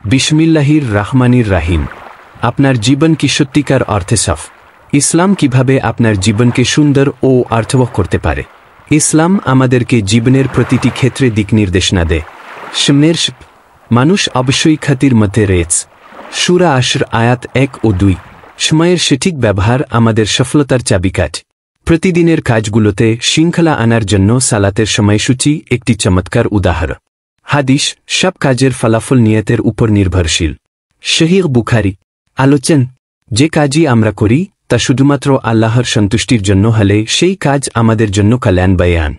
বিসমিল্লাহির রাহমানির রাহিম। আপনার জীবন কি সত্যিকার অর্থে সাফ? ইসলাম কিভাবে আপনার জীবনকে সুন্দর ও অর্থবহ করতে পারে? ইসলাম আমাদেরকে জীবনের প্রতিটি ক্ষেত্রে দিক নির্দেশনা দেয়। মানুষ অবশ্যই ক্ষতির মধ্যে রয়েছে। সূরা আশর আয়াত 1 ও 2। সময়ের সঠিক ব্যবহার আমাদের সফলতার চাবিকাঠি। প্রতিদিনের কাজগুলোতে শৃঙ্খলা আনার জন্য সালাতের সময়সূচি একটি চমৎকার উদাহরণ। হাদিস: সব কাজের ফলাফল নিয়তের উপর নির্ভরশীল। সহিহ বুখারী। আলোচন: যে কাজই আমরা করি তা শুধুমাত্র আল্লাহর সন্তুষ্টির জন্য হলে সেই কাজ আমাদের জন্য কল্যাণ বয়ে আন।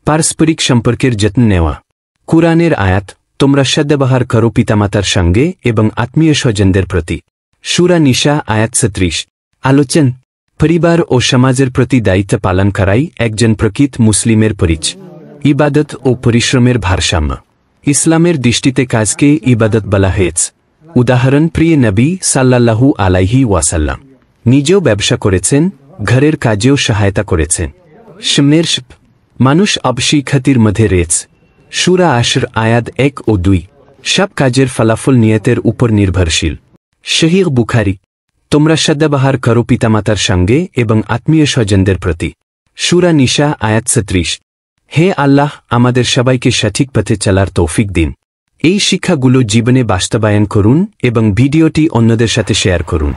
পারস্পরিক সম্পর্কের যত্ন নেওয়া। কুরআনের আয়াত: তোমরা সদ্ব্যবহার করো পিতামাতার সঙ্গে এবং আত্মীয় স্বজনদের প্রতি। সূরা নিসা আয়াত 37। আলোচন: পরিবার ও সমাজের প্রতি দায়িত্ব পালন করাই একজন প্রকৃত মুসলিমের পরিচয়। ইবাদত ও পরিশ্রমের ভারসাম্য। ইসলামের দৃষ্টিতে কাজকে ইবাদত বলা হয়েছে। উদাহরণ: প্রিয় নবী সাল্লাল্লাহু আলাইহি ওয়াসাল্লাম নিজেও ব্যবসা করেছেন, ঘরের কাজেও সহায়তা করেছেন। মানুষ অবশ্যই ক্ষতির মধ্যে রয়েছে। সূরা আশর আয়াত 1 ও 2। সব কাজের ফলাফল নিয়তের উপর নির্ভরশীল। সহিহ বুখারী। তোমরা সদ্ব্যবহার করো পিতামাতার সঙ্গে এবং আত্মীয় স্বজনদের প্রতি। সূরা নিসা আয়াত 37। হে আল্লাহ, আমাদের সবাইকে সঠিক পথে চলার তৌফিক দিন। এই শিক্ষাগুলো জীবনে বাস্তবায়ন করুন এবং ভিডিওটি অন্যদের সাথে শেয়ার করুন।